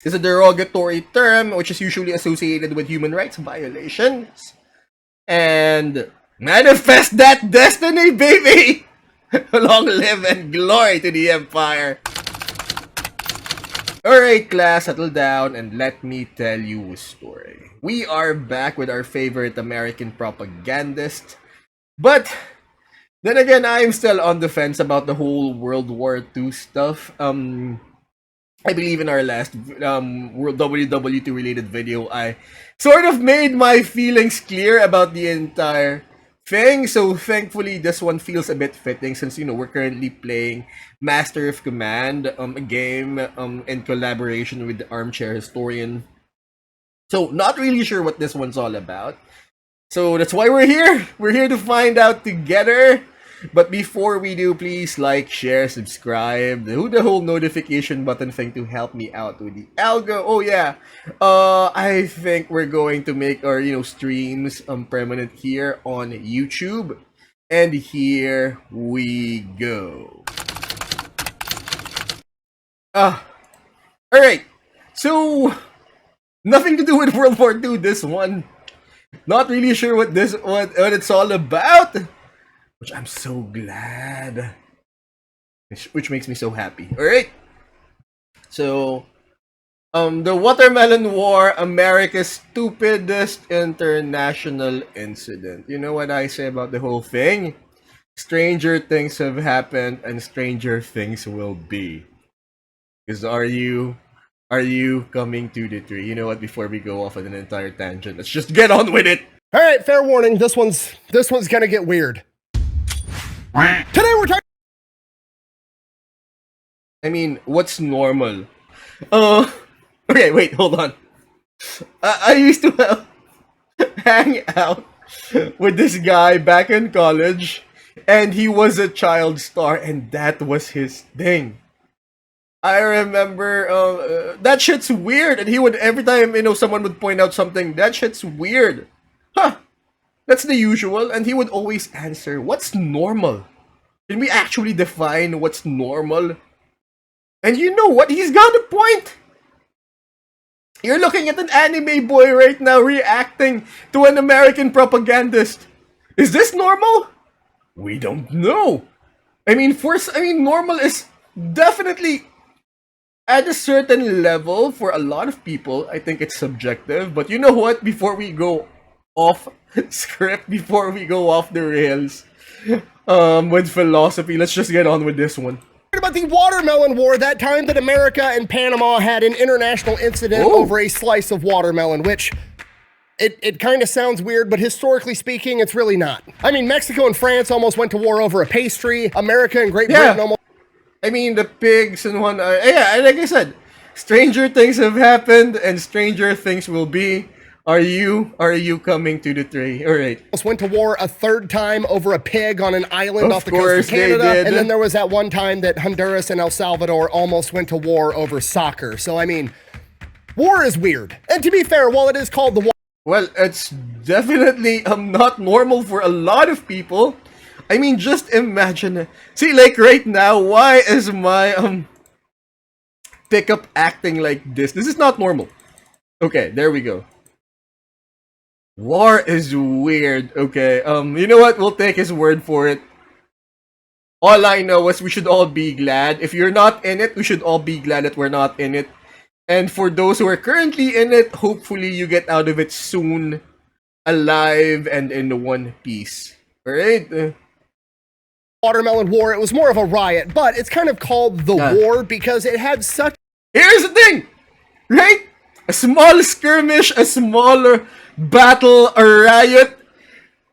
is a derogatory term which is usually associated with human rights violations. And manifest that destiny, baby! Long live and glory to the Empire! Alright, class, settle down and let me tell you a story. We are back with our favorite American propagandist. But then again, I'm still on the fence about the whole World War II stuff. I believe in our last World WW2 related video, I sort of made my feelings clear about the entire thing. So thankfully, this one feels a bit fitting since, you know, we're currently playing Master of Command, a game in collaboration with the Armchair Historian. So not really sure what this one's all about. So that's why we're here. We're here to find out together. But before we do, please like, share, subscribe, do the whole notification button thing to help me out with the algo. Oh yeah, I think we're going to make our, you know, streams permanent here on YouTube. And here we go. Alright, so nothing to do with World War II, this one. Not really sure what it's all about. Which I'm so glad. Which makes me so happy. Alright. So, the Watermelon War, America's stupidest international incident. You know what I say about the whole thing? Stranger things have happened and stranger things will be. Because are you coming to the tree? You know what, before we go off on an entire tangent, let's just get on with it! Alright, fair warning, this one's gonna get weird. Today we're talking. I mean, what's normal? Okay, wait, hold on. I used to hang out with this guy back in college, and he was a child star, and that was his thing. I remember that shit's weird, and he would, every time, you know, someone would point out something, that shit's weird. Huh. That's the usual, and he would always answer, what's normal? Can we actually define what's normal? And you know what? He's got a point! You're looking at an anime boy right now reacting to an American propagandist. Is this normal? We don't know. I mean, normal is definitely at a certain level for a lot of people. I think it's subjective, but you know what? Before we go off script, before we go off the rails with philosophy, let's just get on with this one. About the Watermelon War, that time that America and Panama had an international incident over a slice of watermelon, which it kind of sounds weird, but historically speaking, it's really not. I mean, Mexico and France almost went to war over a pastry. America and Great Britain almost. I mean, the pigs and one. Yeah, like I said, stranger things have happened, and stranger things will be. Are you coming to the tree? All right. Almost went to war a third time over a pig on an island off the coast of Canada. And then there was that one time that Honduras and El Salvador almost went to war over soccer. So, I mean, war is weird. And to be fair, while it is called the war... Well, it's definitely not normal for a lot of people. I mean, just imagine. See, like right now, why is my pickup acting like this? This is not normal. Okay, there we go. War is weird, okay, you know what, we'll take his word for it. All I know is we should all be glad. If you're not in it, we should all be glad that we're not in it. And for those who are currently in it, hopefully you get out of it soon, alive and in one piece. Alright? Watermelon War, it was more of a riot, but it's kind of called the war because it had such... Here's the thing! Right? A small skirmish, a smaller battle, a riot.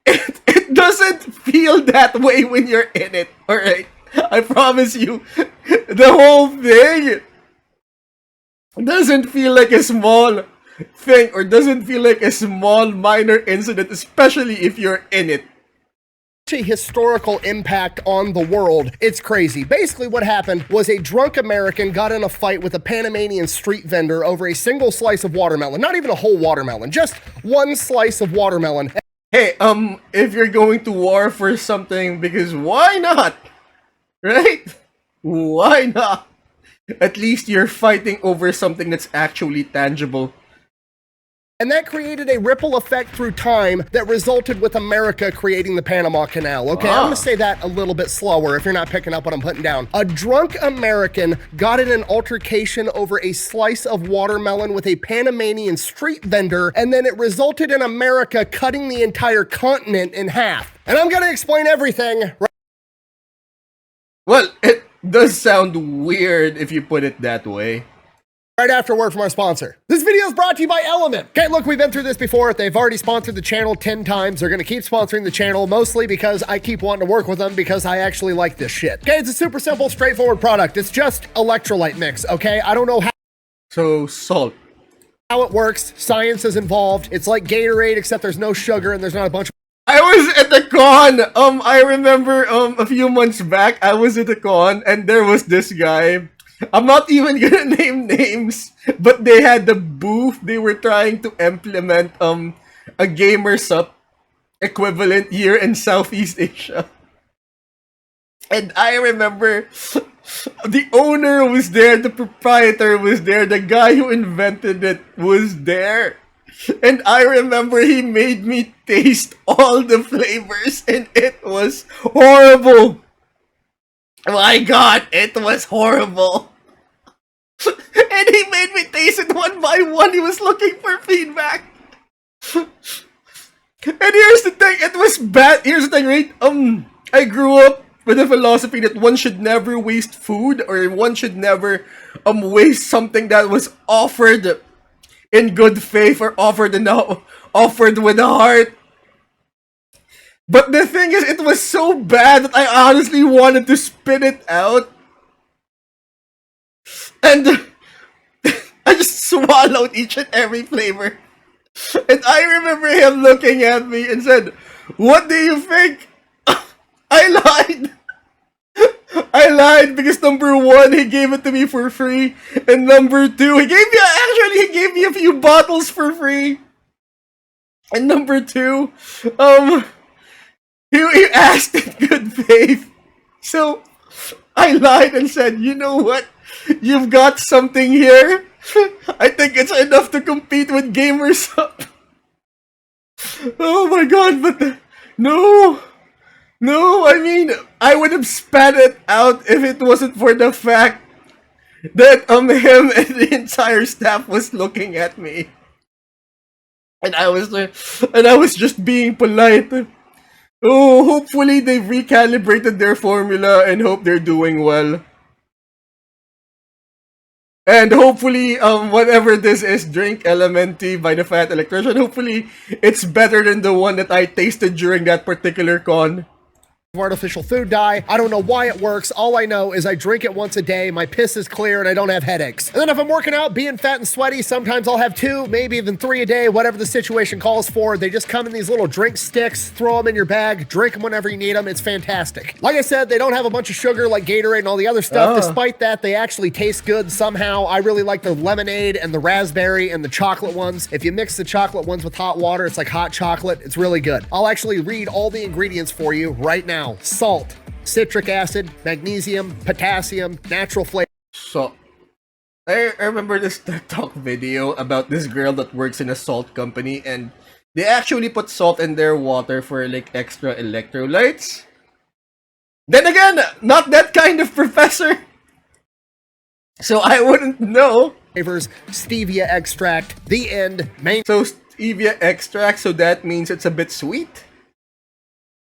It doesn't feel that way when you're in it, alright? I promise you, the whole thing doesn't feel like a small thing, or doesn't feel like a small minor incident, especially if you're in it. A historical impact on the world. It's crazy. Basically what happened was a drunk American got in a fight with a Panamanian street vendor over a single slice of watermelon. Not even a whole watermelon, just one slice of watermelon. Hey, if you're going to war for something, because why not? Right? Why not? At least you're fighting over something that's actually tangible. And that created a ripple effect through time that resulted with America creating the Panama Canal. Okay, I'm gonna say that a little bit slower if you're not picking up what I'm putting down. A drunk American got in an altercation over a slice of watermelon with a Panamanian street vendor, and then it resulted in America cutting the entire continent in half. And I'm gonna explain everything. Well, it does sound weird if you put it that way. Right after a word from our sponsor. This video is brought to you by Element. Okay, look, we've been through this before. They've already sponsored the channel 10 times. They're gonna keep sponsoring the channel, mostly because I keep wanting to work with them because I actually like this shit. Okay, it's a super simple, straightforward product. It's just electrolyte mix, okay? I don't know So, salt. how it works. Science is involved. It's like Gatorade, except there's no sugar and there's not a bunch of I was at the con. I remember a few months back, I was at the con and there was this guy. I'm not even gonna name names, but they had the booth. They were trying to implement a Gamers Up equivalent here in Southeast Asia. And I remember the owner was there, the proprietor was there, the guy who invented it was there. And I remember he made me taste all the flavors and it was horrible. My God, it was horrible. And he made me taste it one by one. He was looking for feedback. And here's the thing, it was bad. Here's the thing, right? I grew up with a philosophy that one should never waste food, or one should never waste something that was offered in good faith or offered with a heart. But the thing is, it was so bad that I honestly wanted to spit it out. And I just swallowed each and every flavor. And I remember him looking at me and said, "What do you think?" I lied. I lied because number one, he gave it to me for free. And number two, he gave me a few bottles for free. And number two, he asked in good faith. So I lied and said, "You know what? You've got something here. I think it's enough to compete with Gamers Up." Oh my God, but no. No, I mean, I would have spat it out if it wasn't for the fact that him and the entire staff was looking at me. And I was just being polite. Oh, hopefully they've recalibrated their formula and hope they're doing well. And hopefully, whatever this is, drink Element Tea by the Fat Electrician, hopefully it's better than the one that I tasted during that particular con. artificial food dye. I don't know why it works. All I know is I drink it once a day, my piss is clear, and I don't have headaches. And then if I'm working out, being fat and sweaty, sometimes I'll have 2, maybe even 3 a day, whatever the situation calls for. They just come in these little drink sticks, throw them in your bag, drink them whenever you need them. It's fantastic. Like I said, they don't have a bunch of sugar like Gatorade and all the other stuff. Despite that, they actually taste good somehow. I really like the lemonade and the raspberry and the chocolate ones. If you mix the chocolate ones with hot water, it's like hot chocolate. It's really good. I'll actually read all the ingredients for you right now. Salt, citric acid, magnesium, potassium, natural flavor. So, I remember this TikTok video about this girl that works in a salt company, and they actually put salt in their water for like extra electrolytes. Then again, not that kind of professor. So I wouldn't know. Flavors, stevia extract, the end, main. So stevia extract, so that means it's a bit sweet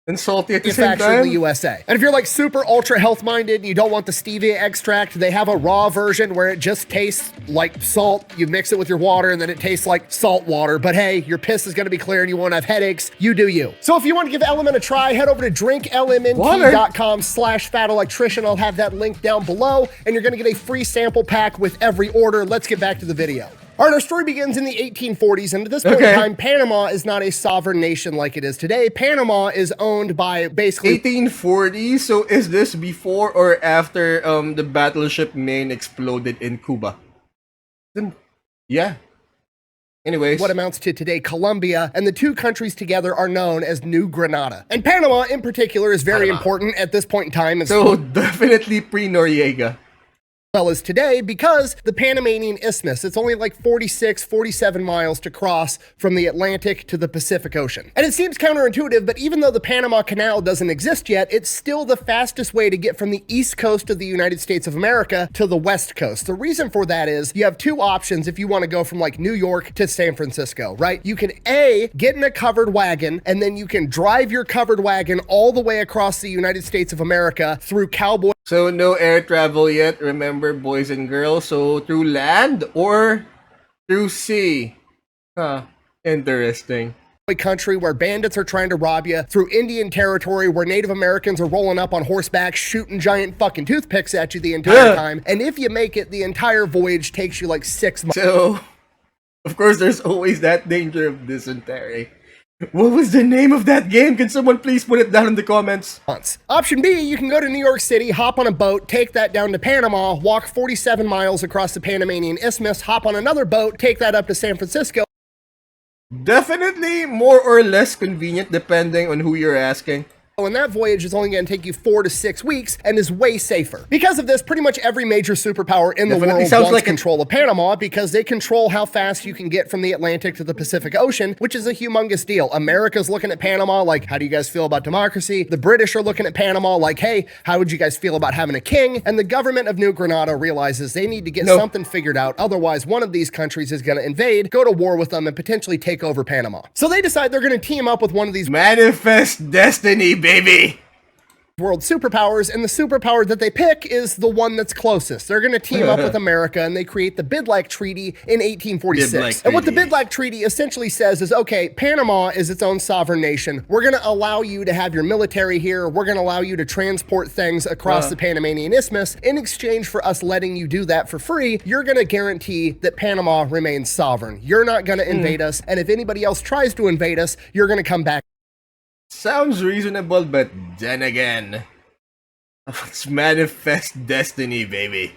and salty at the same manufactured in time. the USA. And if you're like super ultra health minded and you don't want the stevia extract, they have a raw version where it just tastes like salt. You mix it with your water and then it tastes like salt water. But hey, your piss is gonna be clear and you won't have headaches. You do you. So if you want to give Element a try, head over to drinklmnt.com/Fat Electrician. I'll have that link down below and you're gonna get a free sample pack with every order. Let's get back to the video. All right, our story begins in the 1840s, and at this point in time, Panama is not a sovereign nation like it is today. Panama is owned by basically 1840. So is this before or after the battleship Maine exploded in Cuba? Yeah. Anyways, what amounts to today Colombia, and the two countries together are known as New Granada. And Panama in particular is very important at this point in time. So definitely pre-Noriega. well as today because the Panamanian Isthmus. It's only like 46, 47 miles to cross from the Atlantic to the Pacific Ocean. And it seems counterintuitive, but even though the Panama Canal doesn't exist yet, it's still the fastest way to get from the east coast of the United States of America to the west coast. The reason for that is you have two options if you want to go from like New York to San Francisco, right? You can A, get in a covered wagon, and then you can drive your covered wagon all the way across the United States of America through cowboy. So no air travel yet, remember, boys and girls. So through land or through sea? Huh, interesting. Country where bandits are trying to rob you, through Indian territory where Native Americans are rolling up on horseback shooting giant fucking toothpicks at you the entire time. And if you make it, the entire voyage takes you like 6 months. So, of course, there's always that danger of dysentery. What was the name of that game? Can someone please put it down in the comments? Option B, you can go to New York City, hop on a boat, take that down to Panama, walk 47 miles across the Panamanian Isthmus, hop on another boat, take that up to San Francisco. Definitely more or less convenient depending on who you're asking. And that voyage is only going to take you 4 to 6 weeks and is way safer. Because of this, pretty much every major superpower in the world wants control of Panama because they control how fast you can get from the Atlantic to the Pacific Ocean, which is a humongous deal. America's looking at Panama like, how do you guys feel about democracy? The British are looking at Panama like, hey, how would you guys feel about having a king? And the government of New Granada realizes they need to get something figured out. Otherwise, one of these countries is going to invade, go to war with them, and potentially take over Panama. So they decide they're going to team up with one of these manifest destiny, baby. World superpowers, and the superpower that they pick is the one that's closest. They're going to team up with America, and they create the Bidlack Treaty in 1846. And what the Bidlack Treaty essentially says is, okay, Panama is its own sovereign nation. We're going to allow you to have your military here. We're going to allow you to transport things across the Panamanian Isthmus. In exchange for us letting you do that for free, you're going to guarantee that Panama remains sovereign. You're not going to invade us, and if anybody else tries to invade us, you're going to come back. Sounds reasonable, but then again, it's manifest destiny, baby.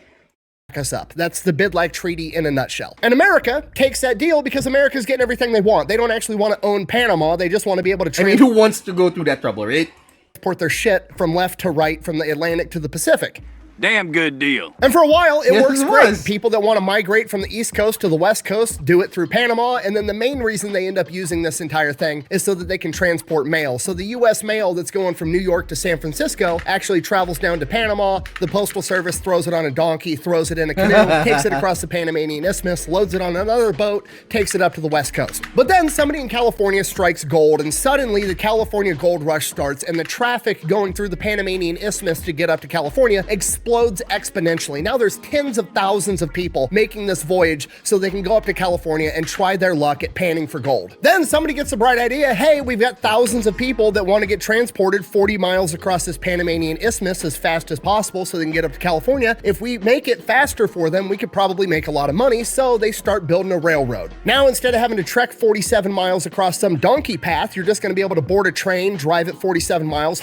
Us up. That's the Bidlack Treaty in a nutshell. And America takes that deal because America's getting everything they want. They don't actually want to own Panama. They just want to be able to who wants to go through that trouble, right? Transport their shit from left to right, from the Atlantic to the Pacific. Damn good deal. And for a while, it works great. People that want to migrate from the East Coast to the West Coast do it through Panama. And then the main reason they end up using this entire thing is so that they can transport mail. So the U.S. mail that's going from New York to San Francisco actually travels down to Panama. The Postal Service throws it on a donkey, throws it in a canoe, takes it across the Panamanian Isthmus, loads it on another boat, takes it up to the West Coast. But then somebody in California strikes gold, and suddenly the California gold rush starts, and the traffic going through the Panamanian Isthmus to get up to California explodes exponentially. Now there's tens of thousands of people making this voyage so they can go up to California and try their luck at panning for gold. Then somebody gets the bright idea, hey, we've got thousands of people that want to get transported 40 miles across this Panamanian Isthmus as fast as possible so they can get up to California. If we make it faster for them, we could probably make a lot of money, so they start building a railroad. Now instead of having to trek 47 miles across some donkey path, you're just going to be able to board a train, drive it 47 miles.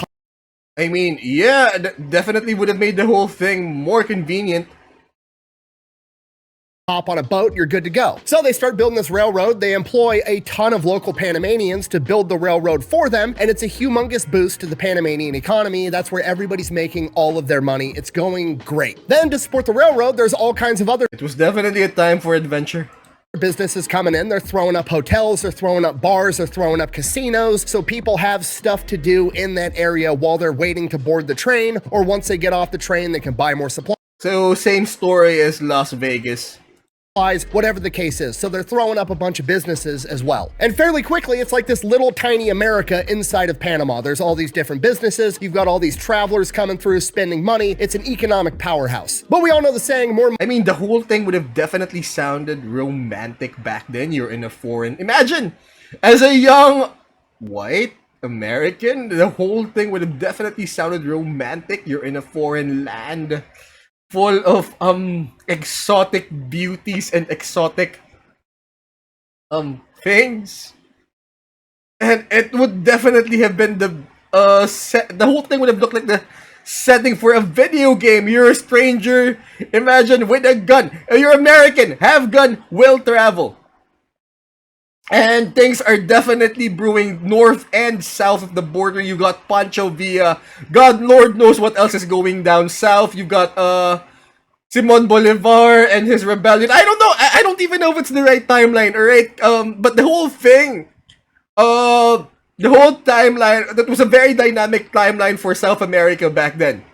I mean, yeah, definitely would have made the whole thing more convenient. Hop on a boat, you're good to go. So they start building this railroad. They employ a ton of local Panamanians to build the railroad for them, and it's a humongous boost to the Panamanian economy. That's where everybody's making all of their money. It's going great. Then to support the railroad, there's all kinds of other... It was definitely a time for adventure. Businesses coming in, they're throwing up hotels, they're throwing up bars, they're throwing up casinos, so people have stuff to do in that area while they're waiting to board the train, or once they get off the train, they can buy more supplies. So same story as Las Vegas. Whatever the case is. So they're throwing up a bunch of businesses as well. And fairly quickly, it's like this little tiny America inside of Panama. There's all these different businesses. You've got all these travelers coming through, spending money. It's an economic powerhouse. But we all know the saying, I mean, the whole thing would have definitely sounded romantic back then. You're in a foreign... Imagine, as a young white American, the whole thing would have definitely sounded romantic. You're in a foreign land full of exotic beauties and exotic things, and it would definitely have been the whole thing would have looked like the setting for a video game. You're a stranger, imagine, with a gun. You're American, have gun, will travel. And things are definitely brewing north and south of the border. You got Pancho Villa. God Lord knows what else is going down south. You've got Simon Bolivar and his rebellion. I don't know. I don't even know if it's the right timeline. All right. But the whole thing, the whole timeline, that was a very dynamic timeline for South America back then.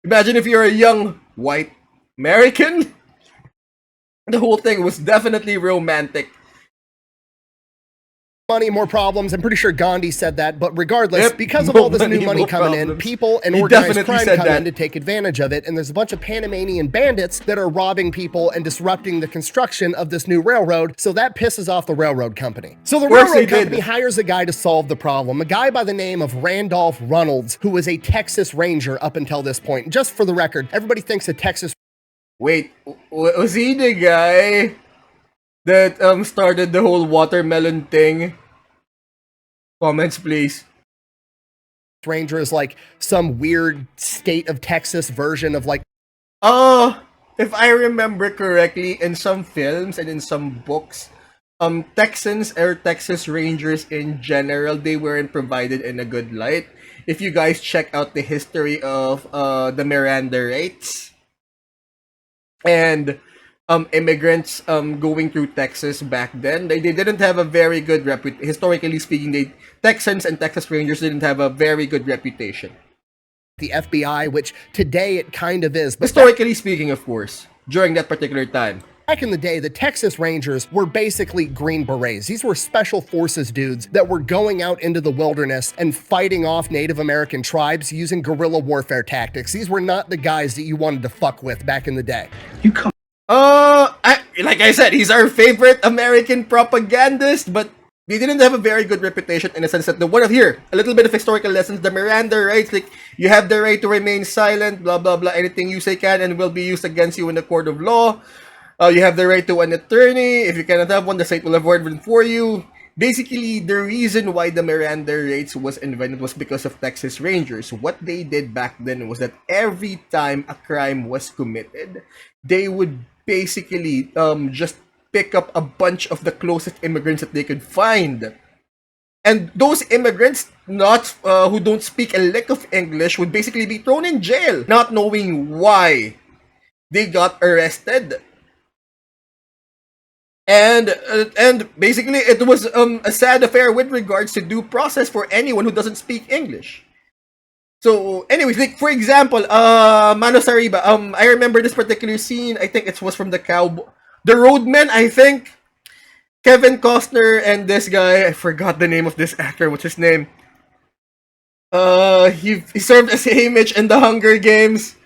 Imagine if you're a young white American. The whole thing was definitely romantic. Money, more problems. I'm pretty sure Gandhi said that, but regardless, Yep, because of more all this money, new money more coming in, problems. people and He organized definitely crime said come that. in to take advantage of it, and there's a bunch of Panamanian bandits that are robbing people and disrupting the construction of this new railroad, so that pisses off the railroad company. So the course railroad they did. company hires a guy to solve the problem, a guy by the name of Randolph Runnels, who was a Texas Ranger up until this point. Just for the record, everybody thinks a Texas Wait, was he the guy that started the whole watermelon thing? Comments, please. Ranger is like some weird state of Texas version of like If I remember correctly, in some films and in some books, Texans or Texas Rangers in general, they weren't provided in a good light. If you guys check out the history of the Miranda rights and immigrants going through Texas back then, they didn't have a very good reputation. Historically speaking, Texans and Texas Rangers didn't have a very good reputation. the FBI, which today it kind of is, but Historically speaking, of course, during that particular time. back in the day, the Texas Rangers were basically Green Berets. These were special forces dudes that were going out into the wilderness and fighting off Native American tribes using guerrilla warfare tactics. These were not the guys that you wanted to fuck with back in the day. Like I said, he's our favorite American propagandist, but they didn't have a very good reputation in the sense that a little bit of historical lessons, the Miranda rights, like, you have the right to remain silent, blah, blah, blah, anything you say can and will be used against you in the court of law. You have the right to an attorney. If you cannot have one, the state will avoid one for you. Basically, the reason why the Miranda rights was invented was because of Texas Rangers. What they did back then was that every time a crime was committed, they would basically just pick up a bunch of the closest immigrants that they could find. And those immigrants, not who don't speak a lick of English, would basically be thrown in jail, not knowing why they got arrested. And basically, it was a sad affair with regards to due process for anyone who doesn't speak English. So, anyways, like, for example, Manos Arriba, I remember this particular scene. I think it was from the Roadmen, I think. Kevin Costner and this guy, I forgot the name of this actor. What's his name? He served as Haymitch in the Hunger Games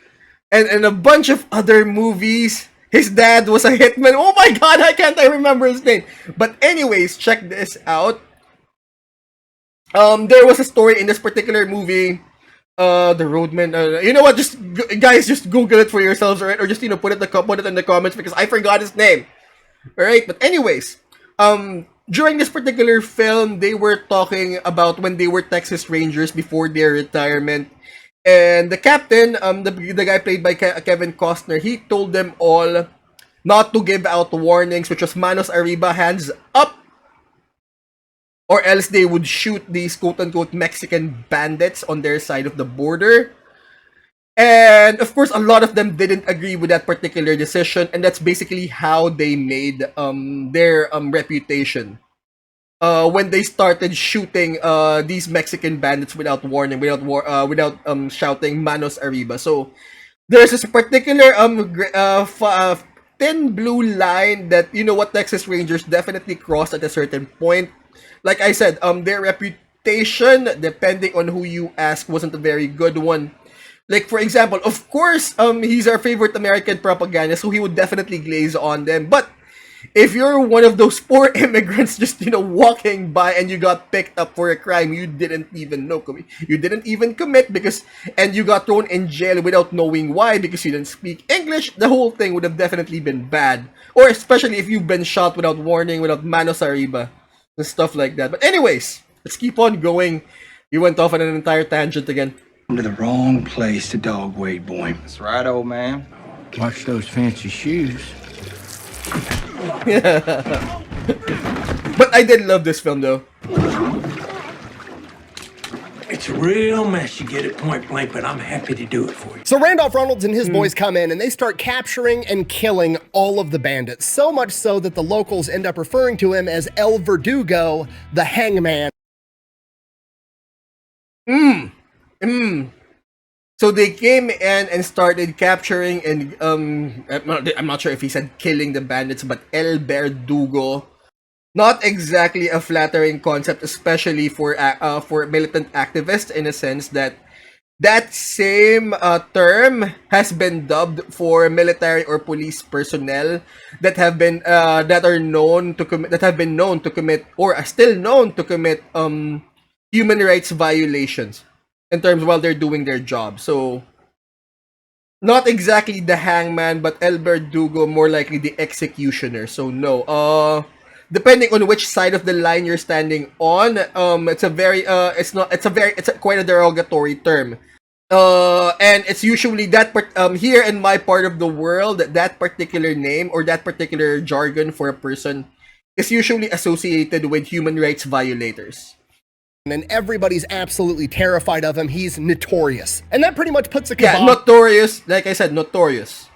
and a bunch of other movies. His dad was a hitman. Oh my god, I remember his name. But anyways, check this out. There was a story in this particular movie. The Roadman. You know what? Guys, just Google it for yourselves, alright? Or just put it in the comments because I forgot his name. Alright, but anyways, during this particular film, they were talking about when they were Texas Rangers before their retirement. And the captain, the guy played by Kevin Costner, he told them all not to give out warnings, which was Manos Arriba, hands up, or else they would shoot these quote-unquote Mexican bandits on their side of the border. And of course, a lot of them didn't agree with that particular decision, and that's basically how they made their reputation. When they started shooting these Mexican bandits without warning, without shouting Manos Arriba. So there's this particular thin blue line that Texas Rangers definitely crossed at a certain point. Like I said, their reputation, depending on who you ask, wasn't a very good one. Like, for example, of course, he's our favorite American propagandist, so he would definitely glaze on them. But if you're one of those poor immigrants just, walking by and you got picked up for a crime you didn't even know, you didn't even commit and you got thrown in jail without knowing why because you didn't speak English, the whole thing would have definitely been bad. Or especially if you've been shot without warning, without Manos Arriba, and stuff like that. But anyways, let's keep on going. You went off on an entire tangent again. Come to the wrong place to dog wait, boy. That's right, old man. Watch those fancy shoes. But I did love this film though. It's It's a real mess. You get it point blank, but I'm happy to do it for you. So Randolph Reynolds and his boys come in and they start capturing and killing all of the bandits. So much so that the locals end up referring to him as El Verdugo, the hangman. So they came in and started capturing and I'm not sure if he said killing the bandits, but El Verdugo. Not exactly a flattering concept, especially for militant activists, in a sense that that same term has been dubbed for military or police personnel that have been that are known to commit or are still known to commit human rights violations in terms while they're doing their job. So not exactly the hangman, but El Verdugo, more likely the executioner. So no. Depending on which side of the line you're standing on, it's quite a derogatory term. And it's usually here in my part of the world, that particular name or that particular jargon for a person is usually associated with human rights violators. And everybody's absolutely terrified of him. He's notorious. And that pretty much puts a kibosh. Yeah, notorious. Like I said, notorious.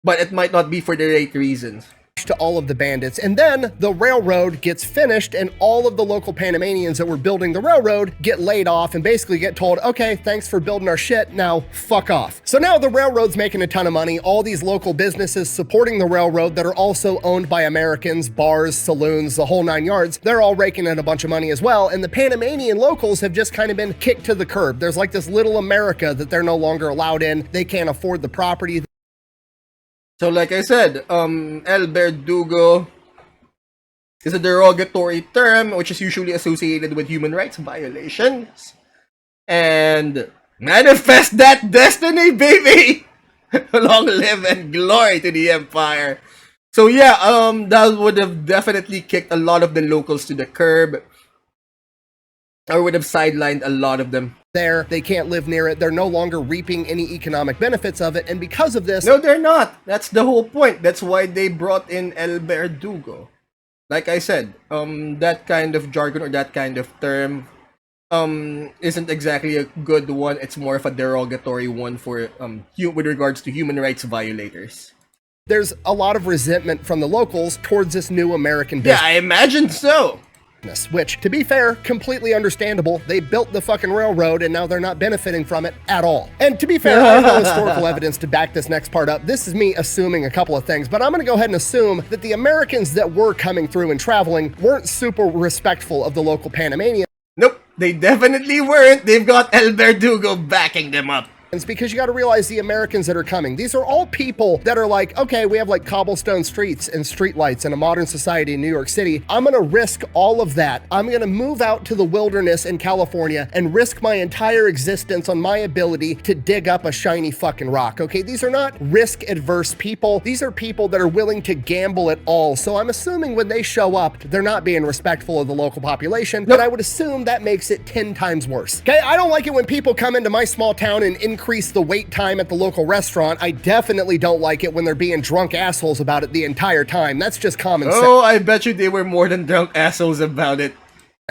But it might not be for the right reasons. To all of the bandits. And then the railroad gets finished and all of the local Panamanians that were building the railroad get laid off and basically get told, okay, thanks for building our shit, now fuck off. So now the railroad's making a ton of money. All these local businesses supporting the railroad that are also owned by Americans, bars, saloons, the whole 9 yards, they're all raking in a bunch of money as well. And the Panamanian locals have just kind of been kicked to the curb. There's like this little America that they're no longer allowed in. They can't afford the property. So like I said, El Verdugo is a derogatory term which is usually associated with human rights violations. And manifest that destiny, baby! Long live and glory to the Empire. So yeah, that would have definitely kicked a lot of the locals to the curb. Or would have sidelined a lot of them. They can't live near it. They're no longer reaping any economic benefits of it. And because of this... No, they're not. That's the whole point. That's why they brought in El Verdugo. Like I said, that kind of jargon or that kind of term isn't exactly a good one. It's more of a derogatory one for with regards to human rights violators. There's a lot of resentment from the locals towards this new American business. Yeah, I imagine so. Which, to be fair, completely understandable. They built the fucking railroad and now they're not benefiting from it at all. And to be fair, I have no historical evidence to back this next part up. This is me assuming a couple of things, but I'm gonna go ahead and assume that the Americans that were coming through and traveling weren't super respectful of the local Panamanians. Nope, they definitely weren't. They've got El Verdugo backing them up. Because you got to realize the Americans that are coming, these are all people that are like, okay, we have like cobblestone streets and streetlights in a modern society in New York City. I'm going to risk all of that. I'm going to move out to the wilderness in California and risk my entire existence on my ability to dig up a shiny fucking rock. Okay, these are not risk adverse people. These are people that are willing to gamble at all. So I'm assuming when they show up, they're not being respectful of the local population, but I would assume that makes it 10 times worse. Okay, I don't like it when people come into my small town and increase the wait time at the local restaurant. I definitely don't like it when they're being drunk assholes about it the entire time. That's just common sense. Oh, I bet you they were more than drunk assholes about it.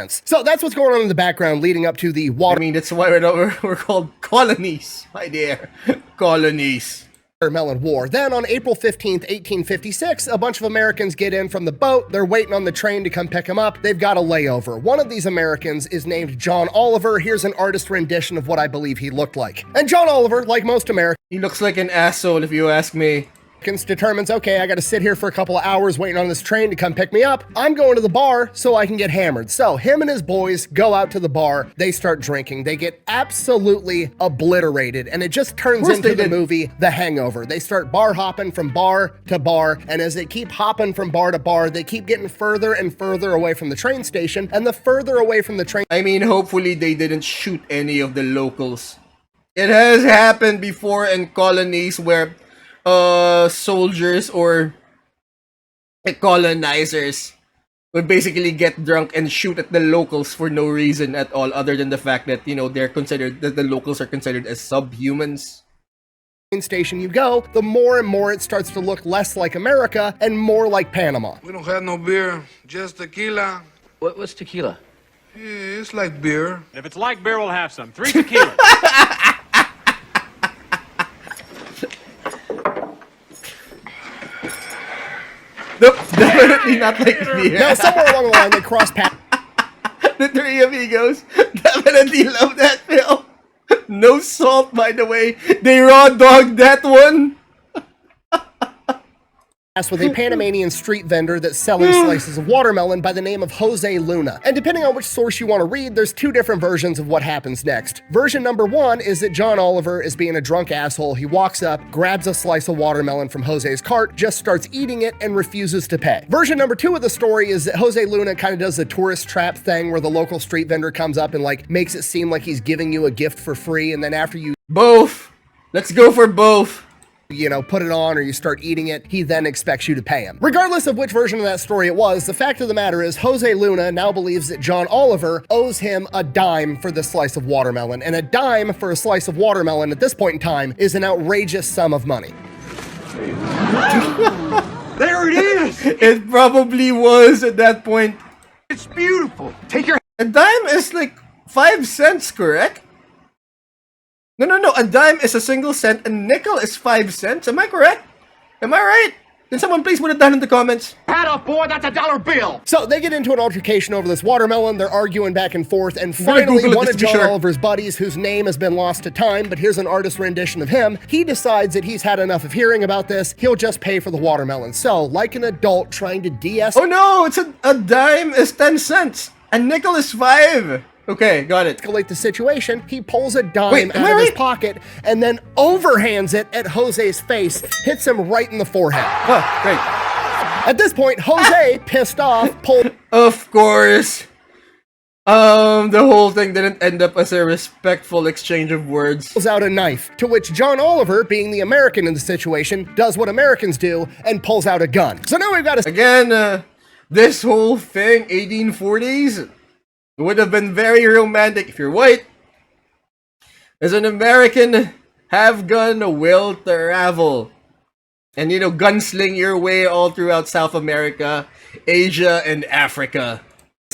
So that's what's going on in the background leading up to the water. I mean, that's why we're called colonies, my dear. Colonies. Watermelon War. Then on April 15th, 1856, a bunch of Americans get in from the boat. They're waiting on the train to come pick them up. They've got a layover. One of these Americans is named John Oliver. Here's an artist rendition of what I believe he looked like. And John Oliver, like most Americans, he looks like an asshole if you ask me. Determines, okay, I gotta sit here for a couple of hours waiting on this train to come pick me up. I'm going to the bar so I can get hammered. So him and his boys go out to the bar. They start drinking. They get absolutely obliterated. And it just turns into the movie The Hangover. They start bar hopping from bar to bar. And as they keep hopping from bar to bar, they keep getting further and further away from the train station. And the further away from the train... I mean, hopefully they didn't shoot any of the locals. It has happened before in colonies where soldiers or colonizers would basically get drunk and shoot at the locals for no reason at all, other than the fact that, you know, the locals are considered as subhumans. Station you go, the more and more it starts to look less like America and more like Panama. We don't have no beer, just tequila. What's tequila? Yeah, it's like beer. If it's like beer, we'll have some. 3 tequila. Nope, definitely not like beer. Now, somewhere along the line, they cross paths. The Three Amigos definitely love that film. No salt, by the way. They raw dogged that one. With a Panamanian street vendor that's selling slices of watermelon by the name of Jose Luna. And depending on which source you want to read, there's two different versions of what happens next. Version number one is that John Oliver is being a drunk asshole. He walks up, grabs a slice of watermelon from Jose's cart, just starts eating it, and refuses to pay. Version number two of the story is that Jose Luna kind of does the tourist trap thing where the local street vendor comes up and like makes it seem like he's giving you a gift for free, and then after you Both. Let's go for both. Put it on or you start eating it, he then expects you to pay him. Regardless of which version of that story it was, the fact of the matter is Jose Luna now believes that John Oliver owes him a dime for this slice of watermelon, and a dime for a slice of watermelon at this point in time is an outrageous sum of money. There it is! It probably was at that point. It's beautiful. Take your A dime is like 5 cents, correct? No. A dime is a single cent. A nickel is 5 cents. Am I correct? Am I right? Can someone please put it down in the comments? hat up, boy. That's a $1 bill. So they get into an altercation over this watermelon. They're arguing back and forth. And gonna finally, Google it one just of to be John sure. Oliver's buddies, whose name has been lost to time, but here's an artist rendition of him, he decides that he's had enough of hearing about this. He'll just pay for the watermelon. So, like an adult trying to de-escalate Oh no, it's a dime is 10 cents. A nickel is 5. Okay, got it. the situation, he pulls a dime Wait, am out I of his right? pocket and then overhands it at Jose's face, hits him right in the forehead. Oh, great. At this point, Jose, pissed off, pulls Of course. The whole thing didn't end up as a respectful exchange of words. out a knife, to which John Oliver, being the American in the situation, does what Americans do and pulls out a gun. So now we've got a Again, this whole thing, 1840s, would have been very romantic if you're white. As an American, have gun will travel. And gunsling your way all throughout South America, Asia, and Africa.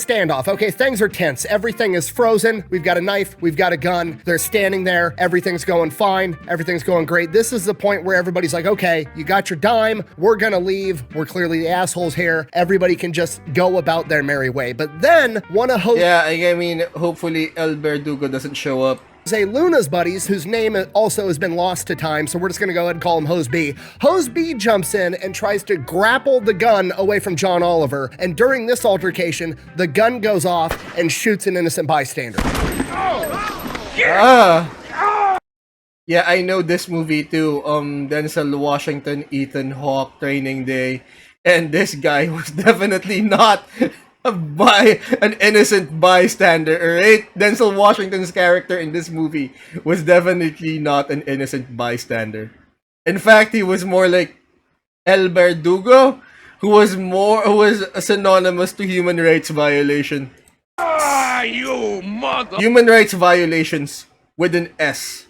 standoff. Okay, things are tense. Everything is frozen. We've got a knife. We've got a gun. They're standing there. Everything's going fine. Everything's going great. This is the point where everybody's like, okay, you got your dime. We're gonna leave. We're clearly the assholes here. Everybody can just go about their merry way. But then one of Yeah, I mean, hopefully El Verdugo doesn't show up. Jose Luna's buddies, whose name also has been lost to time, so we're just gonna go ahead and call him Hose B. Hose B jumps in and tries to grapple the gun away from John Oliver, and during this altercation, the gun goes off and shoots an innocent bystander. Yeah, I know this movie too. Denzel Washington, Ethan Hawke, Training Day, and this guy was definitely not an innocent bystander. Alright, Denzel Washington's character in this movie was definitely not an innocent bystander. In fact, he was more like El Verdugo, who was synonymous to human rights violation. Ah, you mother. Human rights violations with an S.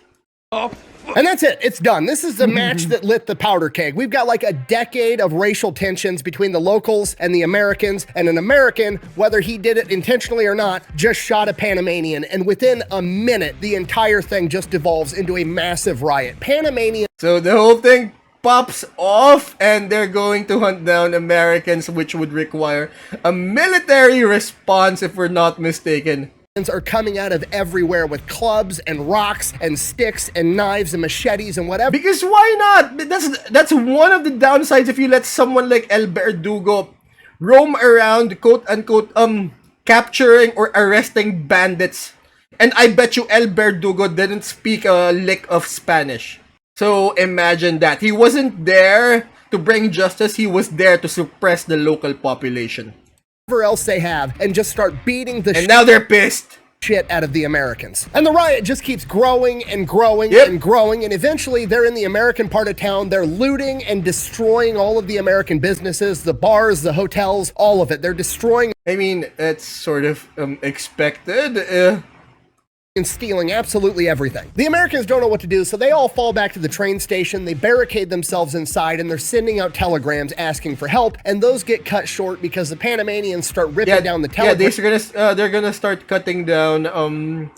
And that's it. It's done. This is the match that lit the powder keg. We've got like a decade of racial tensions between the locals and the Americans, and an American, whether he did it intentionally or not, just shot a Panamanian, and within a minute, the entire thing just devolves into a massive riot. Panamanian So the whole thing pops off, and they're going to hunt down Americans, which would require a military response if we're not mistaken. are coming out of everywhere with clubs and rocks and sticks and knives and machetes and whatever. Because why not? That's one of the downsides if you let someone like El Verdugo roam around, quote unquote, capturing or arresting bandits. And I bet you El Verdugo didn't speak a lick of Spanish. So imagine that. He wasn't there to bring justice, he was there to suppress the local population. Else they have, and just start beating the And now they're pissed. shit out of the Americans. And the riot just keeps growing and growing Yep. and growing, and eventually they're in the American part of town. They're looting and destroying all of the American businesses, the bars, the hotels, all of it. They're destroying I mean, it's sort of expected. and stealing absolutely everything. The Americans don't know what to do, so they all fall back to the train station, they barricade themselves inside, and they're sending out telegrams asking for help, and those get cut short because the Panamanians start ripping down the telegrams. Yeah, they're gonna start cutting down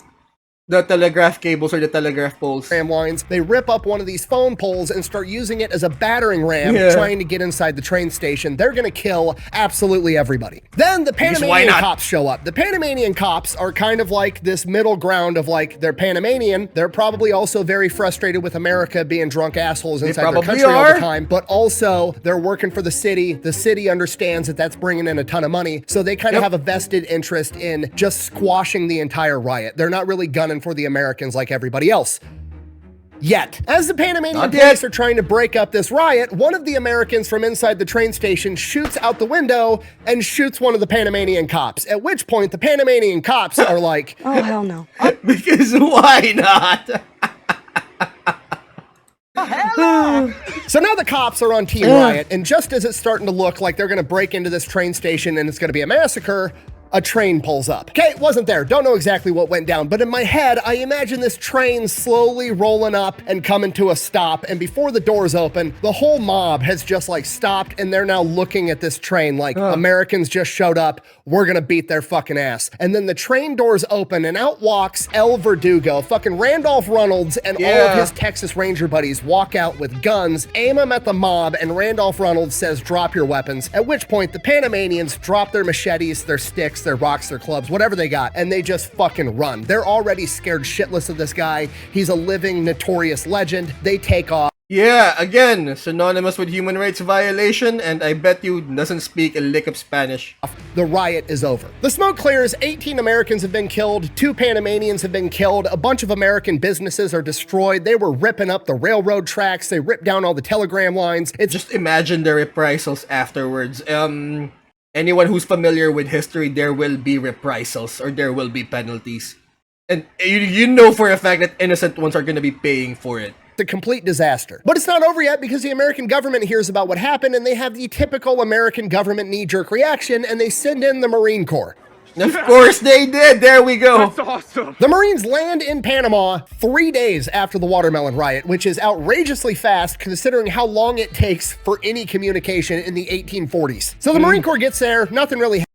the telegraph cables or the telegraph poles. Lines. They rip up one of these phone poles and start using it as a battering ram, trying to get inside the train station. They're gonna kill absolutely everybody. Then the Panamanian cops show up. The Panamanian cops are kind of like this middle ground of like, they're Panamanian. They're probably also very frustrated with America being drunk assholes inside their country all the time, but also they're working for the city. The city understands that that's bringing in a ton of money, so they kind of have a vested interest in just squashing the entire riot. They're not really gunning for the Americans like everybody else. Yet, as the Panamanian police are trying to break up this riot, one of the Americans from inside the train station shoots out the window and shoots one of the Panamanian cops, at which point the Panamanian cops are like, oh, hell no. Because why not? So now the cops are on Team Riot, and just as it's starting to look like they're gonna break into this train station and it's gonna be a massacre, a train pulls up. Okay, it wasn't there. Don't know exactly what went down, but in my head, I imagine this train slowly rolling up and coming to a stop, and before the doors open, the whole mob has just like stopped, and they're now looking at this train like, Americans just showed up, we're gonna beat their fucking ass. And then the train doors open, and out walks El Verdugo, fucking Randolph Reynolds, and all of his Texas Ranger buddies walk out with guns, aim them at the mob, and Randolph Reynolds says, drop your weapons, at which point the Panamanians drop their machetes, their sticks, their rocks, their clubs, whatever they got, and they just fucking run. They're already scared shitless of this guy. He's a living, notorious legend. They take off. Yeah, again, synonymous with human rights violation, and I bet you doesn't speak a lick of Spanish. The riot is over. The smoke clears, 18 Americans have been killed, 2 Panamanians have been killed, a bunch of American businesses are destroyed, they were ripping up the railroad tracks, they ripped down all the telegram lines. It's just imagine the reprisals afterwards. Anyone who's familiar with history, there will be reprisals or there will be penalties. And you know for a fact that innocent ones are going to be paying for it. A complete disaster. But it's not over yet because the American government hears about what happened and they have the typical American government knee-jerk reaction and they send in the Marine Corps. Of course they did. There we go. That's awesome. The Marines land in Panama 3 days after the watermelon riot, which is outrageously fast considering how long it takes for any communication in the 1840s. So the Marine Corps gets there, nothing really happens.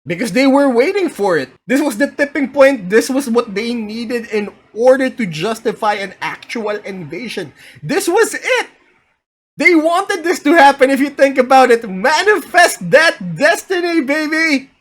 Because they were waiting for it. This was the tipping point. This was what they needed in order to justify an actual invasion. This was it. They wanted this to happen if you think about it. Manifest that destiny, baby.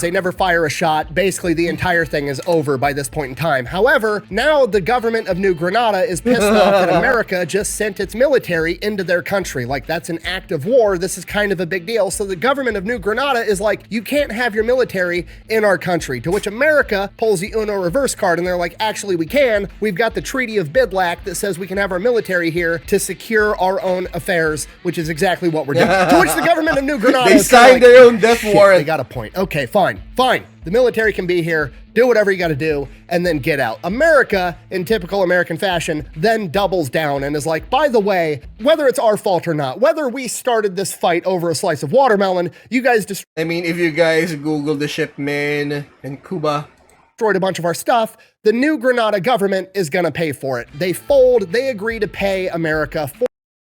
They never fire a shot. Basically, the entire thing is over by this point in time. However, now the government of New Granada is pissed off that America just sent its military into their country. Like, that's an act of war. This is kind of a big deal. So the government of New Granada is like, you can't have your military in our country. To which America pulls the Uno reverse card, and they're like, actually, we can. We've got the Treaty of Bidlack that says we can have our military here to secure our own affairs, which is exactly what we're doing. To which the government of New Granada they signed their own death warrant. They got a point. Okay, fine. The military can be here, do whatever you gotta do, and then get out. America, in typical American fashion, then doubles down and is like, by the way, whether it's our fault or not, whether we started this fight over a slice of watermelon, you guys I mean, if you guys Google the shipment in Cuba, destroyed a bunch of our stuff, the New Granada government is gonna pay for it. They fold, they agree to pay America for.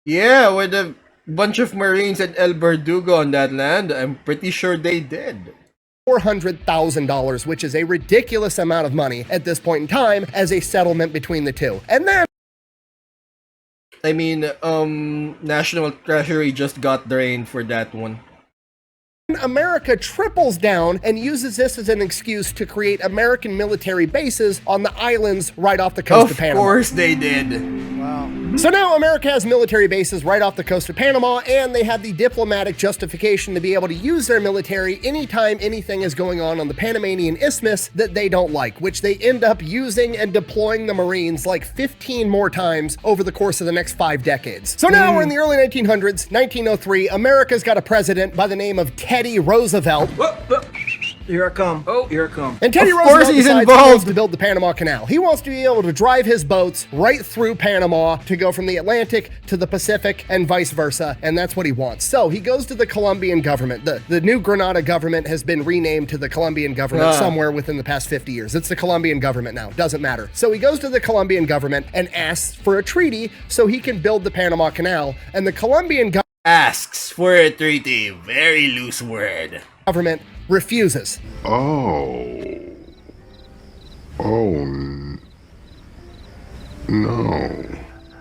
Yeah, with a bunch of Marines and El Verdugo on that land, I'm pretty sure they did. $400,000, which is a ridiculous amount of money at this point in time as a settlement between the two. And then I mean, National Treasury just got drained for that one. America triples down and uses this as an excuse to create American military bases on the islands right off the coast of Panama. Of course they did. Wow. So now America has military bases right off the coast of Panama, and they have the diplomatic justification to be able to use their military anytime anything is going on the Panamanian Isthmus that they don't like, which they end up using and deploying the Marines like 15 more times over the course of the next 5 decades. So now we're in the early 1900s, 1903, America's got a president by the name of Teddy Roosevelt. Here I come. Oh, here I come. And Teddy Of course Roosevelt he's decides involved. he wants to build the Panama Canal. He wants to be able to drive his boats right through Panama to go from the Atlantic to the Pacific and vice versa, and that's what he wants. So he goes to the Colombian government. The new Granada government has been renamed to the Colombian government somewhere within the past 50 years. It's the Colombian government now. Doesn't matter. So he goes to the Colombian government and asks for a treaty so he can build the Panama Canal, and the Colombian Asks for a treaty. Very loose word. government refuses. No.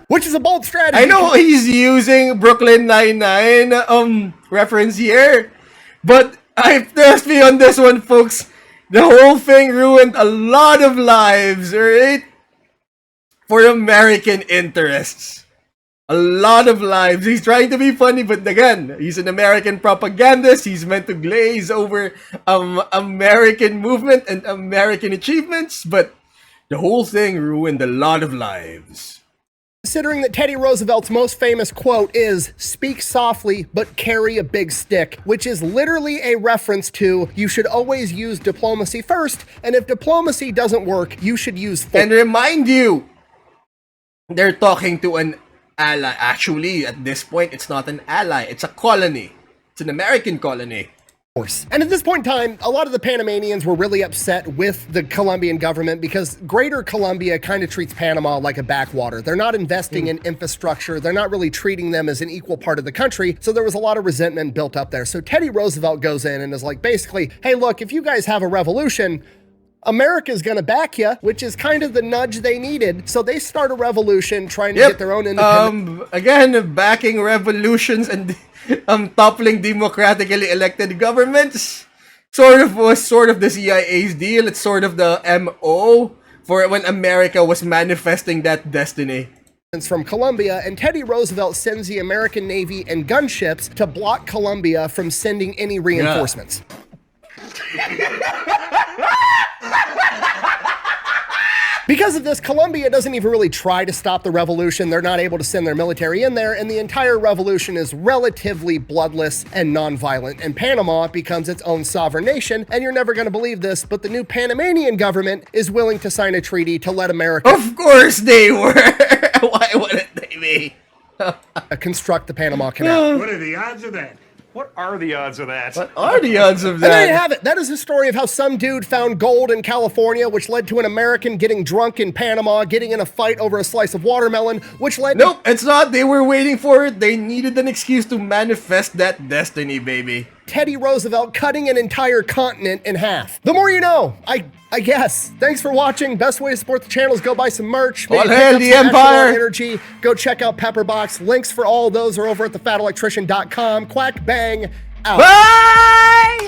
Which is a bold strategy. I know he's using Brooklyn Nine-Nine reference here, but I trust me on this one, folks. The whole thing ruined a lot of lives, alright? For American interests. A lot of lives. He's trying to be funny, but again, he's an American propagandist. He's meant to glaze over American movement and American achievements, but the whole thing ruined a lot of lives. Considering that Teddy Roosevelt's most famous quote is, "Speak softly, but carry a big stick," which is literally a reference to, you should always use diplomacy first, and if diplomacy doesn't work, you should use force. And remind you, they're talking to an ally. Actually, at this point, it's not an ally. It's a colony. It's an American colony. And at this point in time, a lot of the Panamanians were really upset with the Colombian government because Greater Colombia kind of treats Panama like a backwater. They're not investing in infrastructure. They're not really treating them as an equal part of the country. So there was a lot of resentment built up there. So Teddy Roosevelt goes in and is like, basically, hey, look, if you guys have a revolution, America's gonna back you, which is kind of the nudge they needed. So they start a revolution trying to get their own independence. Again, backing revolutions and toppling democratically elected governments. Sort of the CIA's deal. It's sort of the MO for when America was manifesting that destiny. From Colombia, and Teddy Roosevelt sends the American Navy and gunships to block Colombia from sending any reinforcements. Because of this, Colombia doesn't even really try to stop the revolution. They're not able to send their military in there, and the entire revolution is relatively bloodless and non-violent. And Panama becomes its own sovereign nation, and you're never going to believe this, but the new Panamanian government is willing to sign a treaty to let America... Of course they were! Why wouldn't they be? construct the Panama Canal. What are the odds of that? What are the odds of that? What are the odds of And there you that? have it. That is the story of how some dude found gold in California, which led to an American getting drunk in Panama, getting in a fight over a slice of watermelon, which led Nope, it's not. They were waiting for it. They needed an excuse to manifest that destiny, baby. Teddy Roosevelt cutting an entire continent in half. The more you know, I guess. Thanks for watching. Best way to support the channel is go buy some merch. All Maybe pick hail up the some Empire. Energy. Go check out Pepperbox. Links for all those are over at thefatelectrician.com. Quack bang out. Bye!